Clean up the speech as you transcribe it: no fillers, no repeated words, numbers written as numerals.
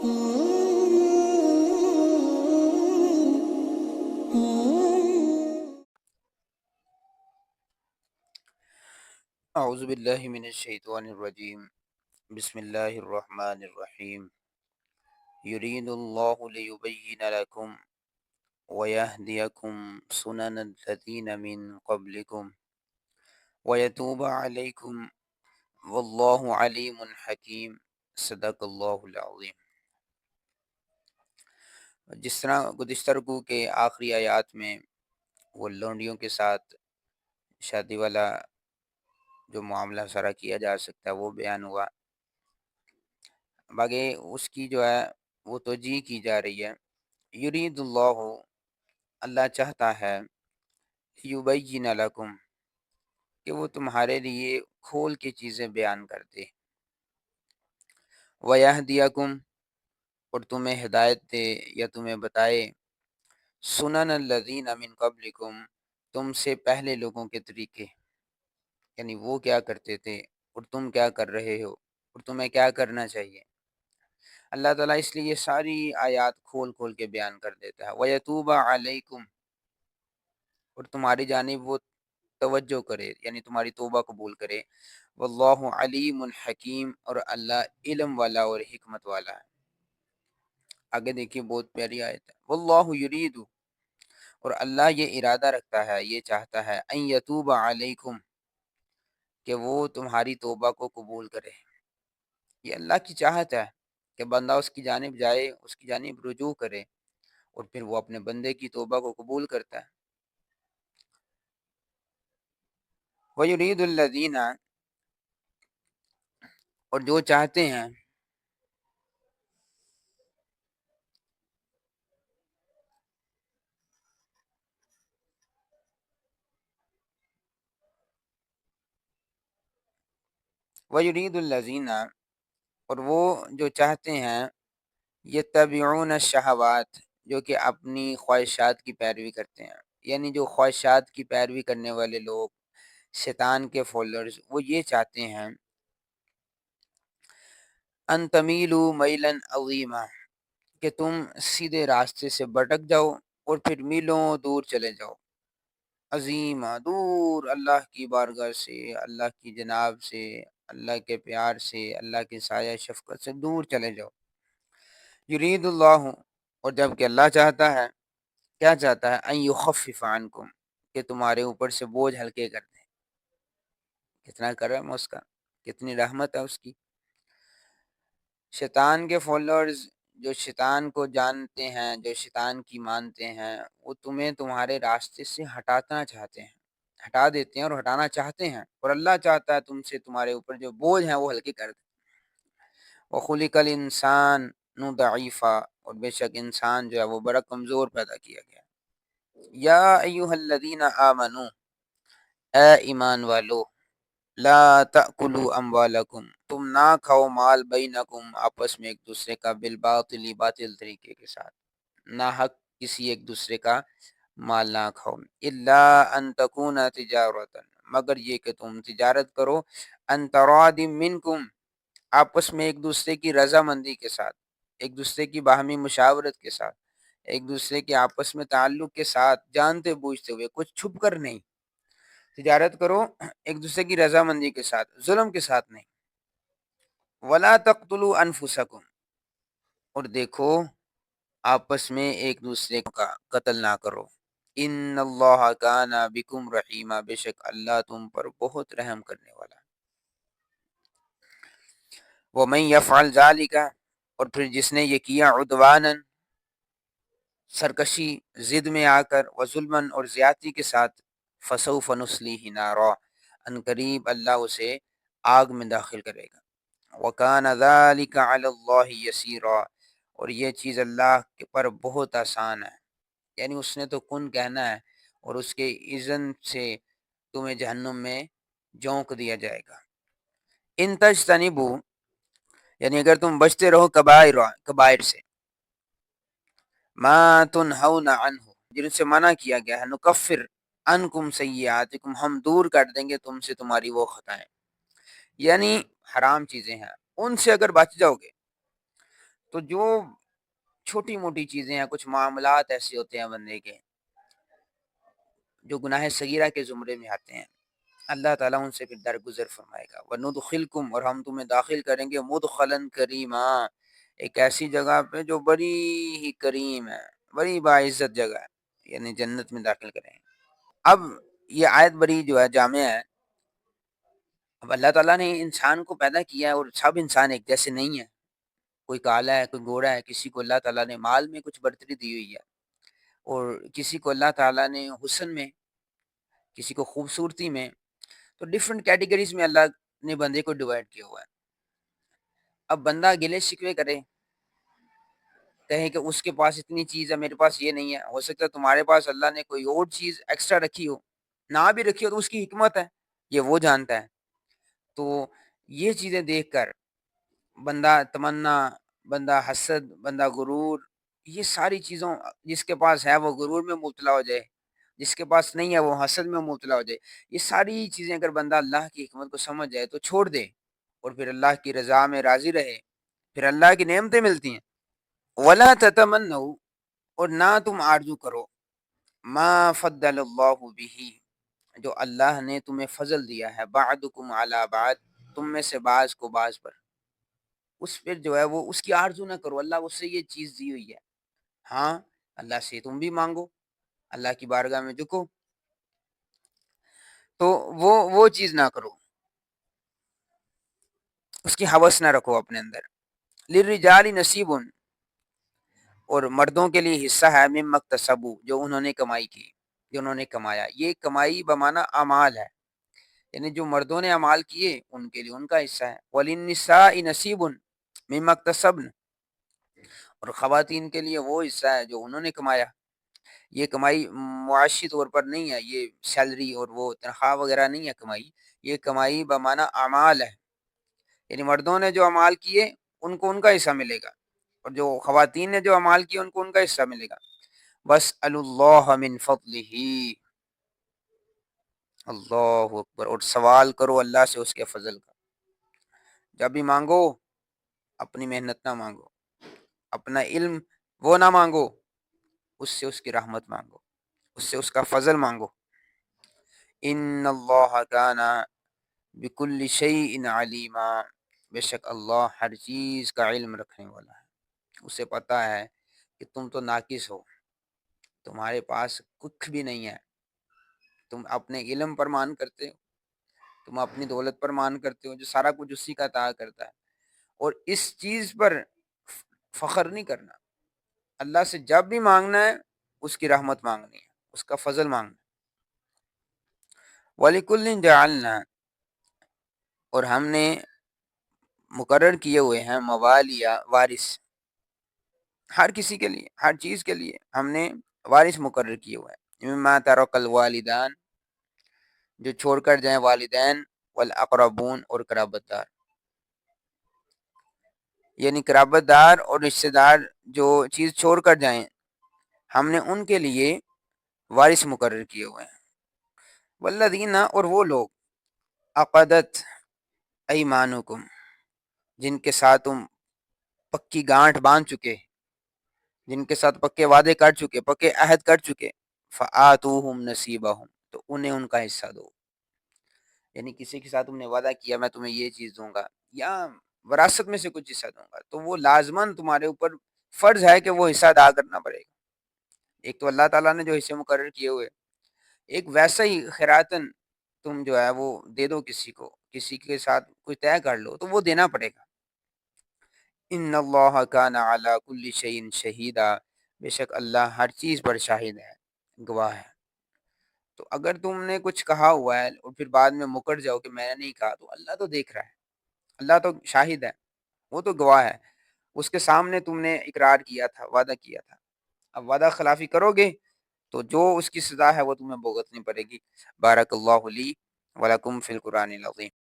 اعوذ باللہ من الشیطان الرجیم بسم اللہ الرحمن الرحیم یرید اللہ لیبین لکم ویہدیکم سنن الذین من قبلکم ویتوب علیکم واللہ علیم حکیم صدق اللہ العظیم۔ جس طرح گزشتہ رکوع کے آخری آیات میں وہ لونڈیوں کے ساتھ شادی والا جو معاملہ سارا کیا جا سکتا ہے وہ بیان ہوا، باقی اس کی جو ہے وہ توجیہ کی جا رہی ہے۔ یرید اللہ، اللہ چاہتا ہے، یبین لکم، کہ وہ تمہارے لیے کھول کے چیزیں بیان کر دے، ویہدیکم، اور تمہیں ہدایت دے یا تمہیں بتائے، سنن الذین من قبلکم، تم سے پہلے لوگوں کے طریقے، یعنی وہ کیا کرتے تھے اور تم کیا کر رہے ہو اور تمہیں کیا کرنا چاہیے۔ اللہ تعالیٰ اس لیے یہ ساری آیات کھول کھول کے بیان کر دیتا ہے۔ وَيَتُوبَ عَلَيْكُمْ، اور تمہاری جانب وہ توجہ کرے، یعنی تمہاری توبہ قبول کرے۔ واللہ علیم حکیم، اور اللہ علم والا اور حکمت والا ہے۔ آگے دیکھیے بہت پیاری آیت ہے۔ واللہ یرید، اور اللہ یہ ارادہ رکھتا ہے، یہ چاہتا ہے، ان یتوب علیکم، کہ وہ تمہاری توبہ کو قبول کرے۔ یہ اللہ کی چاہت ہے کہ بندہ اس کی جانب جائے، اس کی جانب رجوع کرے، اور پھر وہ اپنے بندے کی توبہ کو قبول کرتا ہے۔ وَيُرِيدُ الَّذِينَ، اور جو چاہتے ہیں، وَيُرِيدُ الَّذِينَ، اور وہ جو چاہتے ہیں، یتبعون الشہوات، جو کہ اپنی خواہشات کی پیروی کرتے ہیں، یعنی جو خواہشات کی پیروی کرنے والے لوگ، شیطان کے فالوورز، وہ یہ چاہتے ہیں، ان تمیلوا میلا عظیما، کہ تم سیدھے راستے سے بھٹک جاؤ اور پھر میلوں دور چلے جاؤ، عظیمہ، دور اللہ کی بارگاہ سے، اللہ کی جناب سے، اللہ کے پیار سے، اللہ کے سایہ شفقت سے دور چلے جاؤ۔ یرید اللہ، اور جب کہ اللہ چاہتا ہے، کیا چاہتا ہے، ان یخفف عنکم، کہ تمہارے اوپر سے بوجھ ہلکے کر دیں۔ کتنا کرم ہے اس کا، کتنی رحمت ہے اس کی۔ شیطان کے فالوورز، جو شیطان کو جانتے ہیں، جو شیطان کی مانتے ہیں، وہ تمہیں تمہارے راستے سے ہٹانا چاہتے ہیں، ہٹا دیتے ہیں اور ہٹانا چاہتے ہیں، اور اللہ چاہتا ہے تم سے تمہارے اوپر جو بوجھ ہیں وہ ہلکے کر دیں۔ وَخُلِقَ الْإِنسَانُ ضَعِيفًا، اور بے شک انسان جو ہے وہ بڑا کمزور پیدا کیا گیا۔ یا ایھا الذین آمنو، اے ایمان والو، لا تأکلوا اموالکم، تم نہ کھاؤ مال بینکم، آپس میں ایک دوسرے کا، بالباطل، باطل طریقے کے ساتھ، نہ حق کسی ایک دوسرے کا مال نہ کھاؤ، الا ان تکون تجارتا، مگر یہ کہ تم تجارت کرو، ان تراض منکم، آپس میں ایک دوسرے کی رضامندی کے ساتھ، ایک دوسرے کی باہمی مشاورت کے ساتھ، ایک دوسرے کے آپس میں تعلق کے ساتھ، جانتے بوجھتے ہوئے، کچھ چھپ کر نہیں۔ تجارت کرو ایک دوسرے کی رضامندی کے ساتھ، ظلم کے ساتھ نہیں۔ ولا تقتلوا انفسکم، اور دیکھو آپس میں ایک دوسرے کا قتل نہ کرو۔ ان اللہ کان بکم رحیما، بے شک اللہ تم پر بہت رحم کرنے والا ہے۔ ومن یفعل ذلک، اور پھر جس نے یہ کیا، عدوانا، سرکشی، ضد میں آ کر، وظلمن، اور زیادتی کے ساتھ، فسوف نصلیہ نارا، ان قریب اللہ اسے آگ میں داخل کرے گا۔ وکان ذلک علی اللہ یسیرا، اور یہ چیز اللہ کے پر بہت آسان ہے، یعنی اس نے تو کن کہنا ہے اور اس کے اذن سے تمہیں جہنم میں جھونک دیا جائے گا۔ ان تجتنبوا، یعنی اگر تم بچتے رہو کبائر سے، ما تنہون عنہ، جن سے منع کیا گیا ہے، نکفر عنکم سیئاتکم، ہم دور کر دیں گے تم سے تمہاری وہ خطائیں، یعنی حرام چیزیں ہیں، ان سے اگر بچ جاؤ گے تو جو چھوٹی موٹی چیزیں ہیں، کچھ معاملات ایسے ہوتے ہیں بندے کے جو گناہ صغیرہ کے زمرے میں آتے ہیں، اللہ تعالیٰ ان سے پھر درگزر فرمائے گا۔ وَنُدْخِلْكُمْ، اور ہم تمہیں داخل کریں گے، مُدْخَلًا کریما، ایک ایسی جگہ پہ جو بڑی ہی کریم ہے، بڑی باعزت جگہ ہے، یعنی جنت میں داخل کریں گے۔ اب یہ آیت بڑی جو ہے جامع ہے۔ اب اللہ تعالیٰ نے انسان کو پیدا کیا ہے اور سب انسان ایک جیسے نہیں ہیں، کوئی کالا ہے، کوئی گورا ہے، کسی کو اللہ تعالیٰ نے مال میں کچھ برتری دی ہوئی ہے، اور کسی کو اللہ تعالیٰ نے حسن میں، کسی کو خوبصورتی میں، تو ڈیفرنٹ کیٹیگریز میں اللہ نے بندے کو ڈیوائڈ کیا ہوا ہے۔ اب بندہ گلے شکوے کرے، کہے کہ اس کے پاس اتنی چیز ہے، میرے پاس یہ نہیں ہے، ہو سکتا ہے تمہارے پاس اللہ نے کوئی اور چیز ایکسٹرا رکھی ہو، نہ بھی رکھی ہو تو اس کی حکمت ہے، یہ وہ جانتا ہے۔ تو یہ چیزیں دیکھ کر بندہ تمنا، بندہ حسد، بندہ غرور، یہ ساری چیزوں، جس کے پاس ہے وہ غرور میں مبتلا ہو جائے، جس کے پاس نہیں ہے وہ حسد میں مبتلا ہو جائے، یہ ساری چیزیں اگر بندہ اللہ کی حکمت کو سمجھ جائے تو چھوڑ دے اور پھر اللہ کی رضا میں راضی رہے، پھر اللہ کی نعمتیں ملتی ہیں۔ ولا تتمنوا، اور نہ تم آرزو کرو، ما فضل اللہ بھی، جو اللہ نے تمہیں فضل دیا ہے، بعدکم علی بعد، تم میں سے بعض کو بعض پر، اس پہ جو ہے وہ اس کی آرزو نہ کرو، اللہ اس سے یہ چیز دی ہوئی ہے۔ ہاں، اللہ سے تم بھی مانگو، اللہ کی بارگاہ میں جھکو، تو وہ چیز نہ کرو، اس کی ہوس نہ رکھو اپنے اندر۔ للرجال نصیب، اور مردوں کے لیے حصہ ہے، مما اکتسبوا، جو انہوں نے کمائی کی، جو انہوں نے کمایا، یہ کمائی بمعنی اعمال ہے، یعنی جو مردوں نے اعمال کیے ان کے لیے ان کا حصہ ہے۔ وللنساء نصیب مما اکتسبن، اور خواتین کے لیے وہ حصہ ہے جو انہوں نے کمایا۔ یہ کمائی معاشی طور پر نہیں ہے، یہ سیلری اور وہ تنخواہ وغیرہ نہیں ہے کمائی، یہ کمائی بمعنی اعمال ہے، یعنی مردوں نے جو اعمال کیے ان کو ان کا حصہ ملے گا، اور جو خواتین نے جو اعمال کیے ان کو ان کا حصہ ملے گا۔ وَاسْأَلُوا اللَّهَ مِن فَضْلِهِ، اللہ اکبر، اور سوال کرو اللہ سے اس کے فضل کا۔ جب بھی مانگو اپنی محنت نہ مانگو، اپنا علم وہ نہ مانگو، اس سے اس کی رحمت مانگو، اس سے اس کا فضل مانگو۔ ان اللہ کان بکل شیء علیما، بے شک اللہ ہر چیز کا علم رکھنے والا ہے، اسے پتہ ہے کہ تم تو ناقص ہو، تمہارے پاس کچھ بھی نہیں ہے، تم اپنے علم پر مان کرتے ہو، تم اپنی دولت پر مان کرتے ہو، جو سارا کچھ اسی کا عطا کرتا ہے، اور اس چیز پر فخر نہیں کرنا۔ اللہ سے جب بھی مانگنا ہے اس کی رحمت مانگنی ہے، اس کا فضل مانگنا ہے۔ وَلِكُلٍّ جَعَلْنَا، اور ہم نے مقرر کیے ہوئے ہیں موالیہ، وارث، ہر کسی کے لیے، ہر چیز کے لیے ہم نے وارث مقرر کیے ہوئے ہیں۔ مما ترک الوالدان، جو چھوڑ کر جائیں والدین، والاقربون، اور قرابت دار، یعنی قرابت دار اور رشتہ دار جو چیز چھوڑ کر جائیں ہم نے ان کے لیے وارث مقرر کیے ہوئے ہیں۔ والذین، اور وہ لوگ، عقدت ایمانکم، جن کے ساتھ تم پکی گانٹھ باندھ چکے، جن کے ساتھ پکے وعدے کر چکے، پکے عہد کر چکے، فآتوہم نصیبہم، تو انہیں ان کا حصہ دو، یعنی کسی کے ساتھ تم نے وعدہ کیا میں تمہیں یہ چیز دوں گا یا وراثت میں سے کچھ حصہ دوں گا، تو وہ لازماً تمہارے اوپر فرض ہے کہ وہ حصہ ادا کرنا پڑے گا۔ ایک تو اللہ تعالیٰ نے جو حصے مقرر کیے ہوئے، ایک ویسا ہی خیراتن تم جو ہے وہ دے دو کسی کو، کسی کے ساتھ کوئی طے کر لو تو وہ دینا پڑے گا۔ ان اللہ کان علی کل شیء شہیدا، بے شک اللہ ہر چیز پر شاہد ہے، گواہ ہے۔ تو اگر تم نے کچھ کہا ہوا ہے اور پھر بعد میں مکر جاؤ کہ میں نے نہیں کہا، تو اللہ تو دیکھ رہا ہے، اللہ تو شاہد ہے، وہ تو گواہ ہے، اس کے سامنے تم نے اقرار کیا تھا، وعدہ کیا تھا، اب وعدہ خلافی کرو گے تو جو اس کی سزا ہے وہ تمہیں بھگتنی پڑے گی۔ بارک اللہ لی ولکم فی القرآن العظیم۔